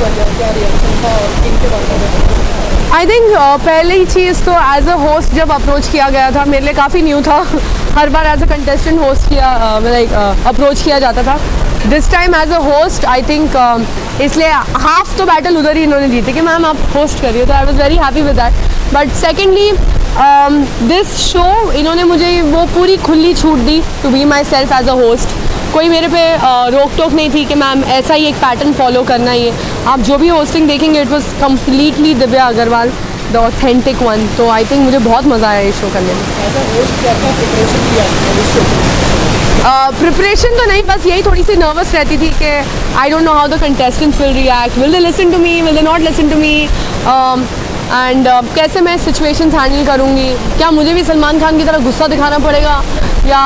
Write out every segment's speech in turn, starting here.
क्या रिएक्शन था और किन के बारे में? आई थिंक पहली चीज़ तो एज अ होस्ट जब अप्रोच किया गया था मेरे लिए काफ़ी न्यू था हर बार एज अ कंटेस्टेंट होस्ट किया अप्रोच किया जाता था। This time as a host I think इसलिए हाफ तो बैटल उधर ही इन्होंने जीते कि मैम आप होस्ट करिए, तो I was very happy with that. But secondly this show इन्होंने मुझे वो पूरी खुली छूट दी to be myself as a host. कोई मेरे पे रोक टोक नहीं थी कि मैम ऐसा ही एक पैटर्न फॉलो करना ही है। आप जो भी होस्टिंग देखेंगे it was completely Divya Agrawal the authentic one. तो आई थिंक मुझे बहुत मज़ा आया इस शो करने में। प्रिपरेशन तो नहीं, बस यही थोड़ी सी नर्वस रहती थी कि I don't know how the contestants will react, will they listen to me, will they not listen to me, and कैसे मैं सिचुएशंस हैंडल करूँगी। क्या मुझे भी सलमान खान की तरह गुस्सा दिखाना पड़ेगा या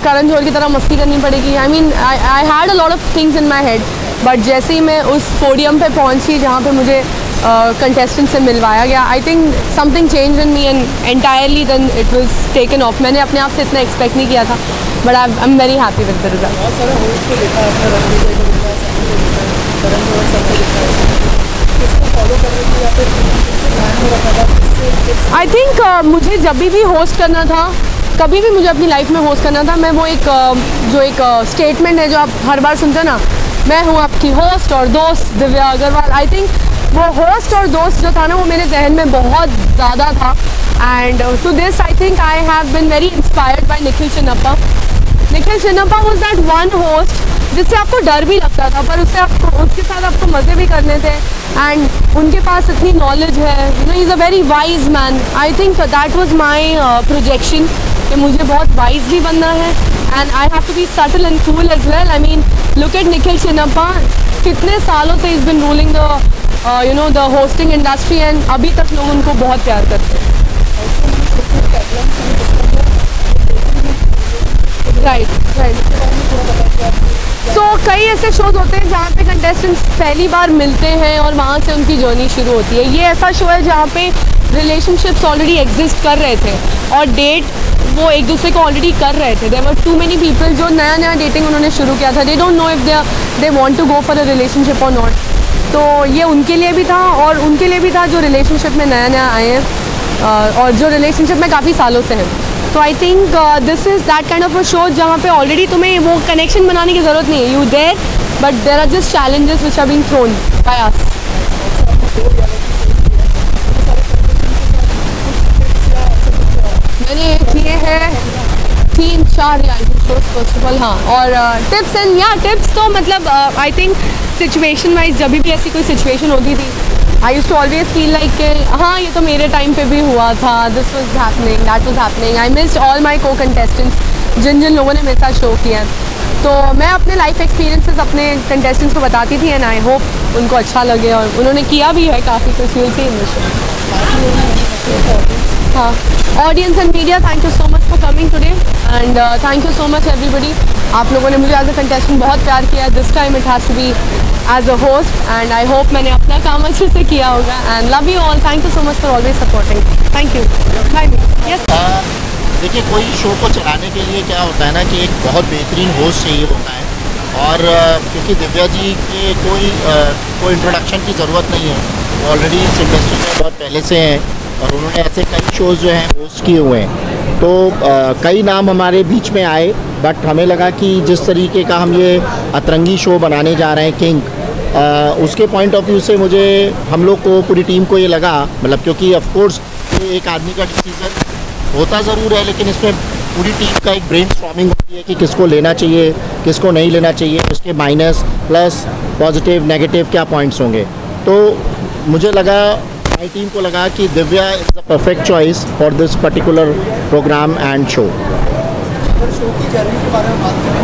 करण जौहर की तरह मस्ती करनी पड़ेगी। I mean I had a lot of things in my head, but जैसे ही मैं उस पोडियम पे पहुंची जहाँ पे मुझे कंटेस्टेंट से मिलवाया गया, I think something change in me and entirely then it was taken off. मैंने अपने आप से इतना एक्सपेक्ट नहीं किया था, but I am very happy with the result. बहुत सारे होस्ट को देखा आपने, रणवीर को देखा, सनी को देखा, करण जौहर सर को देखा, किसको फॉलो कर रही थी या फिर किससे प्लान हो रखा था? आई थिंक मुझे जब भी होस्ट करना था, कभी भी मुझे अपनी लाइफ में होस्ट करना था, मैं वो एक स्टेटमेंट है जो आप हर बार सुनते हैं ना, मैं हूँ आपकी होस्ट और दोस्त दिव्या अग्रवाल। आई थिंक वो होस्ट और दोस्त जो था ना वो मेरे जहन में बहुत ज़्यादा था। And to this I think I have been very inspired by Nikhil Chinnappa. Nikhil Chinnappa was that one host जिससे आपको डर भी लगता था, पर उसके साथ आपको मज़े भी करने थे। एंड उनके पास इतनी नॉलेज है, you know, he is a very wise man. I think that was my projection कि मुझे बहुत वाइज भी बनना है and I have to be subtle and cool as well. I mean look at Nikhil Chinnappa, कितने सालों से is been ruling the hosting industry and अभी तक लोग उनको बहुत प्यार करते हैं। राइट। सो कई ऐसे शोज़ होते हैं जहाँ पे कंटेस्टेंट्स पहली बार मिलते हैं और वहाँ से उनकी जर्नी शुरू होती है। ये ऐसा शो है जहाँ पे रिलेशनशिप्स ऑलरेडी एग्जिस्ट कर रहे थे और डेट वो एक दूसरे को ऑलरेडी कर रहे थे। There were too many people जो नया डेटिंग उन्होंने शुरू किया था, they don't know if they want to go for a relationship और नॉट। तो ये उनके लिए भी था और उनके लिए भी था जो रिलेशनशिप में नया आए हैं और जो रिलेशनशिप में काफ़ी सालों से हैं। तो I think this is that kind of a show जहाँ पे ऑलरेडी तुम्हें वो कनेक्शन बनाने की ज़रूरत नहीं है। You there but there are just challenges which are being thrown by us. मैंने किए हैं 3-4 reality shows first of all. हाँ, और टिप्स एंड टिप्स तो मतलब आई थिंक सिचुएशन वाइज जब भी ऐसी कोई सिचुएशन होती थी, I used to always feel like कि हाँ ये तो मेरे टाइम पे भी हुआ था, this was happening, that was happening. I missed all my को कंटेस्टेंट्स जिन लोगों ने मेरे साथ शो किया। तो मैं अपने लाइफ एक्सपीरियंसेस अपने कंटेस्टेंट्स को बताती थी एंड आई होप उनको अच्छा लगे और उन्होंने किया भी है काफ़ी कुछ। You'll see in the show. हाँ, audience and media, thank you so much for coming today and thank you so much everybody. आप लोगों ने मुझे एज अ कंटेस्टेंट बहुत प्यार किया। This time it has to be as a host and I hope मैंने अपना काम अच्छे से किया होगा and love you all. Thank you so much for always supporting. Thank you. Bye. Yes, देखिए, कोई शो को चलाने के लिए क्या होता है ना कि एक बहुत बेहतरीन होस्ट चाहिए होता है और क्योंकि दिव्या जी के कोई इंट्रोडक्शन की ज़रूरत नहीं है, वो ऑलरेडी इस इंडस्ट्री में बहुत पहले से हैं और उन्होंने ऐसे कई शोज़ जो हैं होस्ट किए हुए हैं। तो कई नाम हमारे बीच में आए, बट हमें लगा कि जिस तरीके का हम ये अतरंगी शो बनाने जा रहे हैं किंग, उसके पॉइंट ऑफ व्यू से मुझे हम लोग को पूरी टीम को ये लगा, मतलब क्योंकि ऑफ कोर्स ये एक आदमी का डिसीज़न होता ज़रूर है, लेकिन इसमें पूरी टीम का एक ब्रेन स्टॉर्मिंग होती है कि किसको लेना चाहिए, किसको नहीं लेना चाहिए, उसके माइनस प्लस पॉजिटिव नेगेटिव क्या पॉइंट्स होंगे। तो मुझे लगा, हमारी टीम को लगा कि Divya is the perfect choice for this particular programme and show. अगर शो की जर्नी के बारे में बात करें,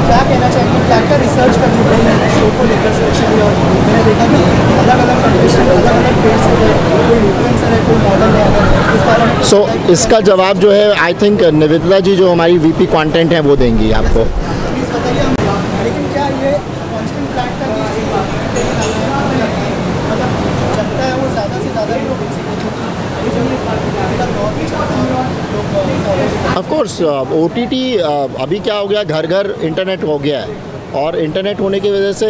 क्या कहना चाहेंगे, क्या रिसर्च करनी पड़ी है शो को लेकर स्पेशली? और मैंने देखा कि अलग अलग कंडीशन, अलग अलग फील्ड्स के कोई इन्फ्लुएंसर है, कोई मॉडल है। सो इसका जवाब जो है आई थिंक निवेदिता जी जो हमारी वीपी कंटेंट हैं वो देंगी आपको। प्लीज़ बताइए। लेकिन क्या ये कॉन्स्टेंट प्लान था कि मतलब जनता है वो ज़्यादा से ज़्यादा लोग ऑफ कोर्स OTT अभी क्या हो गया, घर घर इंटरनेट हो गया है और इंटरनेट होने की वजह से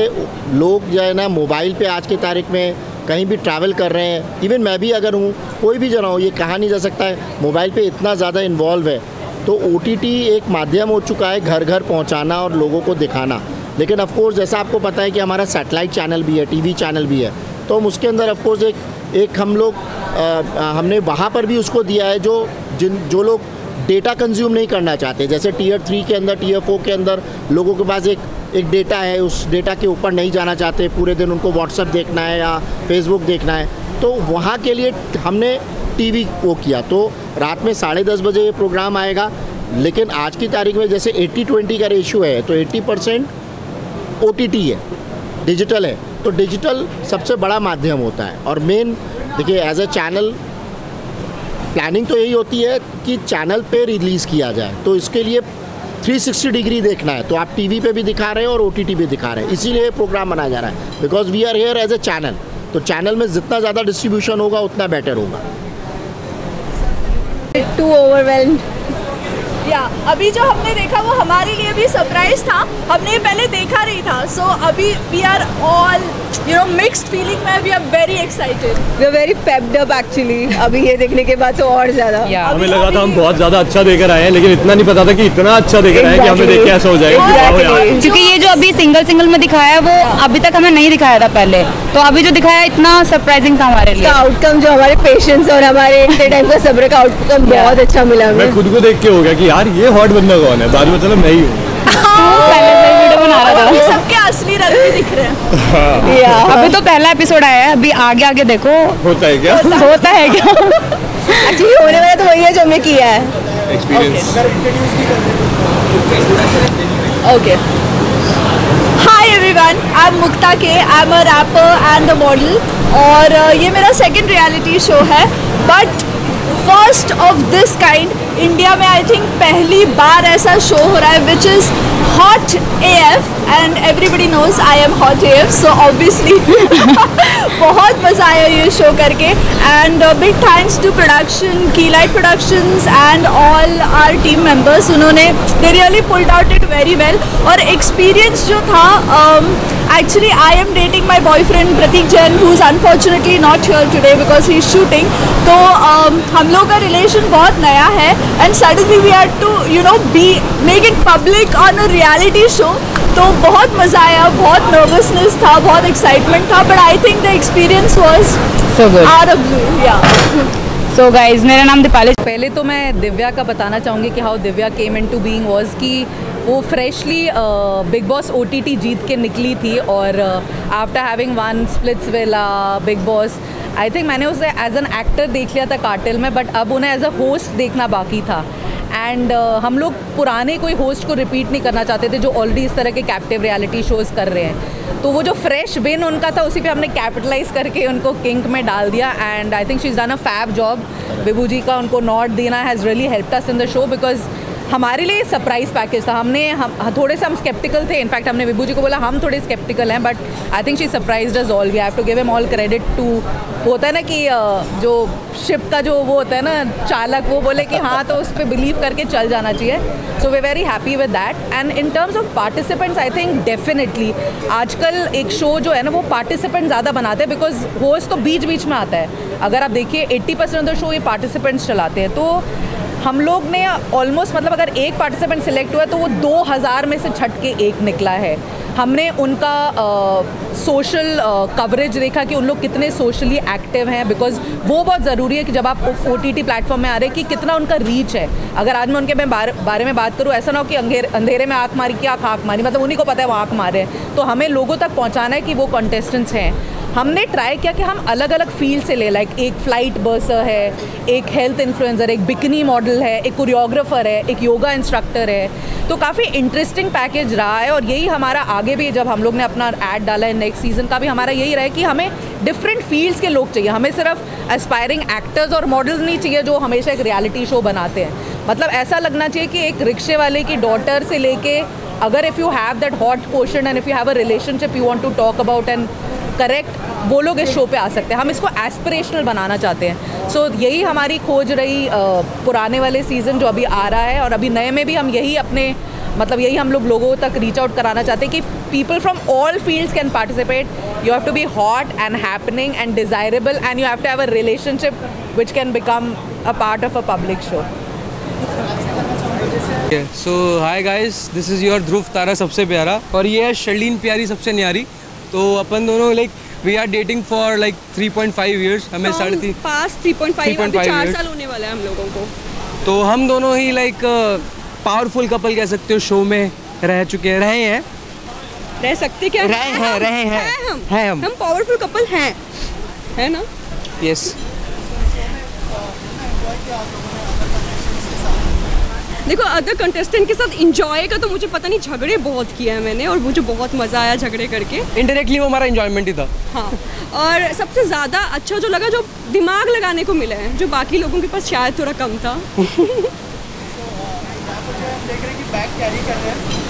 लोग जो है ना मोबाइल पे आज की तारीख में कहीं भी ट्रैवल कर रहे हैं। इवन मैं भी अगर हूँ, कोई भी जना हो, ये कहा नहीं जा सकता है, मोबाइल पे इतना ज़्यादा इन्वॉल्व है। तो OTT एक माध्यम हो चुका है घर घर पहुँचाना और लोगों को दिखाना। लेकिन ऑफ कोर्स जैसा आपको पता है कि हमारा सैटेलाइट चैनल भी है, TV चैनल भी है, तो हम उसके अंदर ऑफ कोर्स एक हम लोग हमने वहाँ पर भी उसको दिया है जो लोग डेटा कंज्यूम नहीं करना चाहते। जैसे Tier 3 के अंदर, Tier 4 के अंदर लोगों के पास एक डेटा है, उस डेटा के ऊपर नहीं जाना चाहते, पूरे दिन उनको व्हाट्सएप देखना है या फेसबुक देखना है, तो वहाँ के लिए हमने TV वो किया। तो रात में 10:30 बजे ये प्रोग्राम आएगा। लेकिन आज की तारीख में जैसे 80-20 का रेशियो है, तो 80% OTT है, डिजिटल है। तो डिजिटल सबसे बड़ा माध्यम होता है। और मेन देखिए, एज ए चैनल प्लानिंग तो यही होती है कि चैनल पे रिलीज़ किया जाए, तो इसके लिए 360 डिग्री देखना है। तो आप TV पे भी दिखा रहे हैं और OTT पे दिखा रहे हैं, इसीलिए ये प्रोग्राम बनाया जा रहा है। Because we are here as a channel, तो चैनल में जितना ज़्यादा डिस्ट्रीब्यूशन होगा उतना बेटर होगा। Too overwhelmed. या अभी जो हमने देखा वो हमारे लिए भी सरप्राइज था, हमने पहले देखा नहीं था। सो अभी we are all mixed feeling में, we are very excited, we are very pepped up actually. अभी ये देखने के बाद तो और ज़्यादा हमें लगा था हम बहुत ज़्यादा अच्छा देकर आए हैं, लेकिन इतना नहीं पता था कि इतना अच्छा देकर आए हैं कि हमें देख के ऐसा हो जाएगा। क्योंकि ये जो अभी सिंगल में दिखाया है वो अभी तक हमें नहीं दिखाया था पहले, तो अभी जो दिखाया इतना सरप्राइजिंग था हमारे लिए। आउटकम जो हमारे पेशेंस और हमारे इतने टाइम का सब्र का आउटकम बहुत अच्छा मिला। मैं खुद को देख के हो गया कि यार ये हॉट बंदा कौन है, बाद में चलो मैं ही हूँ। पहले से वीडियो बना रहा था, सबके असली रंग भी दिख रहे हैं। अभी तो पहला एपिसोड आया है, अभी आगे देखो होता है क्या, होता है क्या। एक्चुअली होने वाला तो वही है जो हमने किया है। Experience. Okay. Hi everyone, I'm Mukta K. I'm a rapper and a model. और ये मेरा सेकंड रियलिटी शो है, but first of this kind India में। आई थिंक पहली बार ऐसा शो हो रहा है which is hot AF and everybody knows I am hot AF, so obviously बहुत मज़ा आया ये शो करके। And big thanks to production, Keylight productions and all our team members. उन्होंने they really pulled out it very well. और experience जो था, actually I am dating my boyfriend Prateek Jain, who is unfortunately not here today because he is shooting. तो हम लोग का relation बहुत नया है and suddenly we had to be make it public on a reality show. तो बहुत मज़ा आया, बहुत नर्वसनेस था, बहुत एक्साइटमेंट था, but I think the experience was so good. Out of blue. या सो गाइज, मेरा नाम दीपाली। पहले तो मैं दिव्या का बताना चाहूँगी कि how Divya came into being was कि वो फ्रेशली बिग बॉस OTT जीत के निकली थी। और after having one Splitsvilla, big boss, I think मैंने उसे एज एन एक्टर देख लिया था कार्टेल में, बट अब उन्हें एज अ होस्ट देखना बाकी था। एंड हम लोग पुराने कोई होस्ट को रिपीट नहीं करना चाहते थे जो ऑलरेडी इस तरह के कैप्टिव रियलिटी शोज़ कर रहे हैं। तो वो जो फ्रेश विन उनका था, उसी पे हमने कैपिटलाइज करके उनको किंग में डाल दिया। And I think she is done a fab job. Vibhu ji का उनको नॉट देना has really helped us in the show, because हमारे लिए सरप्राइज पैकेज था। हम थोड़े से हम स्केप्टिकल थे। इनफैक्ट हमने विभू जी को बोला हम थोड़े स्केप्टिकल हैं, but I think she surprised us all. We have to give him all credit to, होता है ना कि जो शिप का जो वो होता है ना चालक, वो बोले कि हाँ तो उस पर बिलीव करके चल जाना चाहिए। So we very happy with that. And in terms of participants, I think definitely आजकल एक शो जो है ना वो पार्टिसिपेंट ज़्यादा बनाते हैं, बिकॉज होस्ट तो बीच बीच में आता है। अगर आप देखिए 80% ऑफ द शो ये पार्टिसिपेंट्स चलाते हैं। तो हम लोग ने ऑलमोस्ट, मतलब अगर एक पार्टिसिपेंट सिलेक्ट हुआ है तो वो 2000 में से छट के एक निकला है। हमने उनका सोशल कवरेज देखा कि उन लोग कितने सोशली एक्टिव हैं, बिकॉज वो बहुत ज़रूरी है कि जब आप OTT प्लेटफॉर्म में आ रहे हैं कि कितना उनका रीच है। अगर आज मैं उनके बारे में बात करूँ, ऐसा ना हो कि अंधेरे में आँख मारी, क्या आँख मारी, मतलब उन्हीं को पता है वो आँख मारे हैं। तो हमें लोगों तक पहुँचाना है कि वो कंटेस्टेंट्स हैं। हमने ट्राई किया कि हम अलग अलग फील्ड से ले, लाइक एक फ्लाइट बर्सर है, एक हेल्थ इन्फ्लुएंसर, एक बिकनी मॉडल है, एक कोरियोग्राफर है, एक योगा इंस्ट्रक्टर है। तो काफ़ी इंटरेस्टिंग पैकेज रहा है। और यही हमारा आगे भी, जब हम लोग ने अपना ऐड डाला है नेक्स्ट सीज़न का भी, हमारा यही रहा है कि हमें डिफरेंट फील्ड्स के लोग चाहिए। हमें सिर्फ एस्पायरिंग एक्टर्स और मॉडल्स नहीं चाहिए जो हमेशा एक रियलिटी शो बनाते हैं। मतलब ऐसा लगना चाहिए कि एक रिक्शे वाले की डॉटर से लेके, अगर if you have that hot question and if you have a relationship you want to talk about and correct, वो लोग इस शो पे आ सकते हैं। हम इसको एस्पिरेशनल बनाना चाहते हैं। सो यही हमारी खोज रही पुराने वाले सीज़न जो अभी आ रहा है, और अभी नए में भी हम यही अपने मतलब यही हम लोगों तक रीच आउट कराना चाहते हैं कि people from all fields can participate. You have to be hot and happening and desirable and you have to have a relationship which can become a part of a public show. So hi guys, this is your Dhruv Tara सबसे प्यारा, और ये है Sharleen प्यारी सबसे न्यारी. तो अपन दोनों like we are dating for like 3.5 years. हमें 3.5 4 साल होने वाला है हम लोगों को. तो हम दोनों ही लाइक पावरफुल कपल कह सकते हो, शो में रह चुके हैं, रह सकते क्या, रहे हम पावरफुल कपल हैं, है ना. यस. देखो अदर कंटेस्टेंट के साथ इंजॉय का तो मुझे पता नहीं, झगड़े बहुत किया है मैंने और मुझे बहुत मज़ा आया झगड़े करके. इनडायरेक्टली वो हमारा इंजॉयमेंट ही था. हाँ, और सबसे ज़्यादा अच्छा जो लगा, जो दिमाग लगाने को मिला है, जो बाकी लोगों के पास शायद थोड़ा कम था.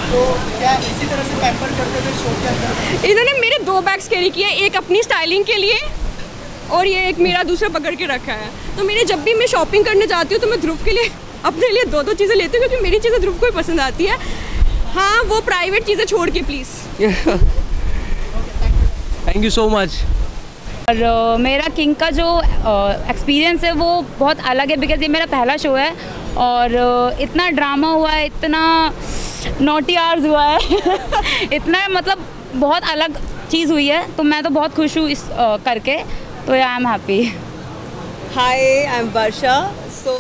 तो क्या इसी तरह से पैम्पर करते थे शो के अंदर? इन्होंने मेरे 2 बैग्स कैरी किए, एक अपनी स्टाइलिंग के लिए और ये एक मेरा दूसरा पकड़ के रखा है. तो मेरे जब भी मैं शॉपिंग करने जाती हूँ तो मैं ध्रुव के लिए अपने लिए 2-2 चीज़ें लेती हूँ, क्योंकि मेरी चीज़ें ध्रुव को ही पसंद आती है. हाँ, वो प्राइवेट चीज़ें छोड़ के please. Thank you so much. और मेरा किंग का जो एक्सपीरियंस है वो बहुत अलग है, बिकॉज ये मेरा पहला शो है और इतना ड्रामा हुआ है, इतना नॉटी आवर्स हुआ है इतना मतलब बहुत अलग चीज़ हुई है. तो मैं तो बहुत खुश हूँ इस करके. तो I am happy. Hi, I am Varsha. So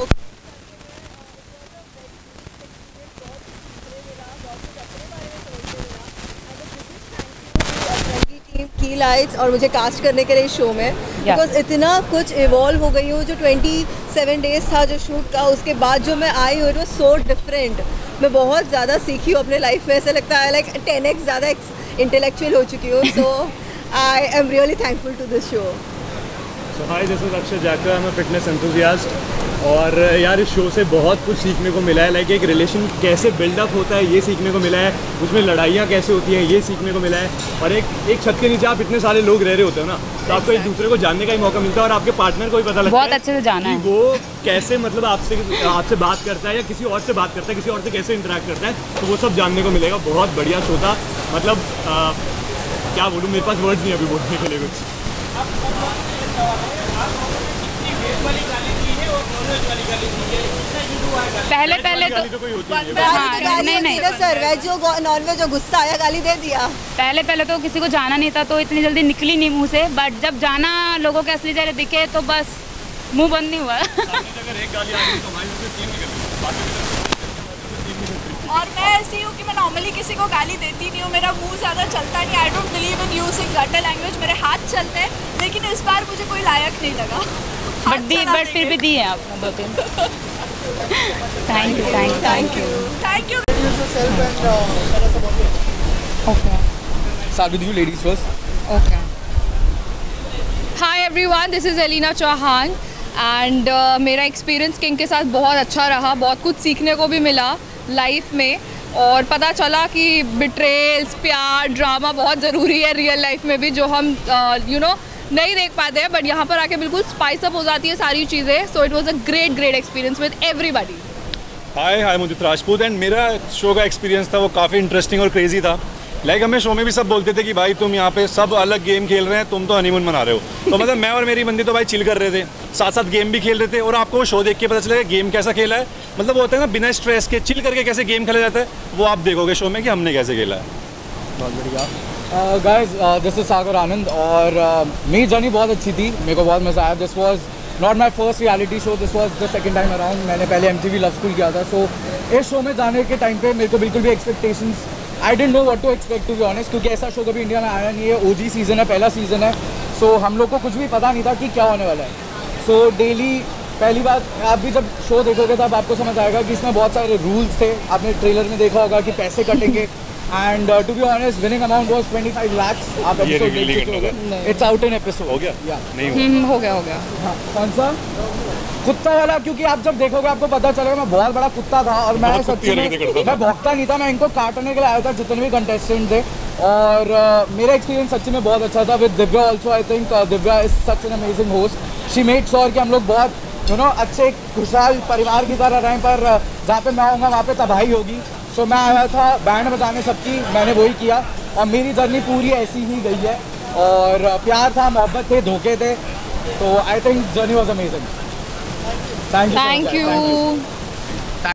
Keylights और मुझे कास्ट करने के लिए शो में, बिकॉज इतना कुछ इवॉल्व हो गई हूँ. जो 27 डेज था जो शूट का, उसके बाद जो मैं आई हूँ, इट वाज सो डिफरेंट. मैं बहुत ज़्यादा सीखी हूँ अपने लाइफ में. ऐसा लगता है लाइक 10x ज़्यादा इंटेलेक्चुअल हो चुकी हूँ. So I am really thankful to this show. So hi, this is Akshay Jakar, I am a fitness enthusiast. और यार इस शो से बहुत कुछ सीखने को मिला है. लाइक एक रिलेशन कैसे बिल्डअप होता है ये सीखने को मिला है, उसमें लड़ाइयाँ कैसे होती हैं ये सीखने को मिला है. और एक छत के नीचे आप इतने सारे लोग रह रहे होते हो ना, तो आपको एक दूसरे को जानने का ही मौका मिलता है और आपके पार्टनर को भी पता लगता बहुत है अच्छे से जाना है वो कैसे मतलब आपसे बात करता है या किसी और से बात करता है, किसी और से कैसे इंटरेक्ट करता है. तो वो सब जानने को मिलेगा. बहुत बढ़िया शो था. मतलब क्या बोलूँ, मेरे पास वर्ड्स नहीं अभी बोलने के लिए कुछ. पहले तो हाँ, नहीं सर, वेज हो नॉन वेज हो, गुस्सा आया गाली दे दिया. पहले तो किसी को जाना नहीं था तो इतनी जल्दी निकली नहीं मुंह से. बट जब जाना लोगों के असली चेहरे दिखे तो बस मुंह बंद नहीं हुआ. और मैं ऐसी हूँ कि मैं नॉर्मली किसी को गाली देती नहीं हूँ, मेरा मुंह ज़्यादा चलता नहीं. I don't believe in using gutter language. मेरे हाथ चलते हैं, लेकिन इस बार मुझे कोई लायक नहीं लगा. बट फिर भी दिए आपने 2-3. Thank you. Okay. Start with you, ladies first. Okay. Hi everyone, this is Elina Chauhan and मेरा एक्सपीरियंस किंग के साथ बहुत अच्छा रहा. बहुत कुछ सीखने को भी मिला लाइफ में और पता चला कि बिट्रेल्स, प्यार, ड्रामा बहुत ज़रूरी है रियल लाइफ में भी, जो हम नहीं देख पाते हैं. बट यहाँ पर आके बिल्कुल स्पाइस अप हो जाती है सारी चीज़ें. So it was a great experience with everybody. Hi Mudit Rajput. And मेरा शो का एक्सपीरियंस था वो काफ़ी इंटरेस्टिंग और क्रेजी था. लाइक हमें शो में भी सब बोलते थे कि भाई तुम यहाँ पे सब अलग गेम खेल रहे हैं, तुम तो हनीमून मना रहे हो. तो मतलब मैं और मेरी बंदी तो भाई चिल कर रहे थे, साथ साथ गेम भी खेल रहे थे. और आपको शो देख के पता चलेगा गेम कैसा खेला है. मतलब वो होता है ना, बिना स्ट्रेस के चिल करके कैसे गेम खेला जाता है, वो आप देखोगे शो में कि हमने कैसे खेला है. बहुत बढ़िया. गाइस, दिस इज सागर आनंद और मेरी जर्नी बहुत अच्छी थी. मेरे को बहुत मज़ा आया. This was not my first reality show, this was the second time around. मैंने पहले MTV लव स्कूल किया था. सो इस शो में जाने के टाइम पे मेरे को बिल्कुल भी expectations, I didn't know what to expect to be honest, क्योंकि ऐसा शो कभी इंडिया में आया नहीं है. OG सीज़न है, पहला सीज़न है. सो हम लोग को कुछ भी पता नहीं था कि क्या होने वाला है. सो डेली पहली बात, आप भी जब शो देखोगे तब आपको समझ आएगा कि इसमें बहुत सारे रूल्स थे. आपने ट्रेलर में देखा होगा कि पैसे कटेंगे. And to be honest, winning amount was 25 lakhs. आप एपिसोड देख चुके होंगे. It's out in episode. हो गया? नहीं हो गया. हाँ, कौन सा कुत्ता वाला? क्योंकि आप जब देखोगे आपको पता चलेगा मैं बहुत बड़ा कुत्ता था और मैं सच्ची में मैं भौंकता नहीं था. मैं इनको काटने के लिए आया था जितने भी कंटेस्टेंट थे. और मेरा एक्सपीरियंस सच्ची में बहुत अच्छा था with Divya also. I think Divya is such an amazing host. She made sure कि हम लोग बहुत अच्छे खुशहाल परिवार की तरह रहें. पर जहाँ पे मैं आऊँगा वहाँ पे तबाही होगी. सो मैं आया था बैंड बजाने सबकी, मैंने वही किया और मेरी जर्नी पूरी ऐसी ही गई है। और प्यार था, मोहब्बत थे, धोखे थे, तो I think journey was amazing. Thank you.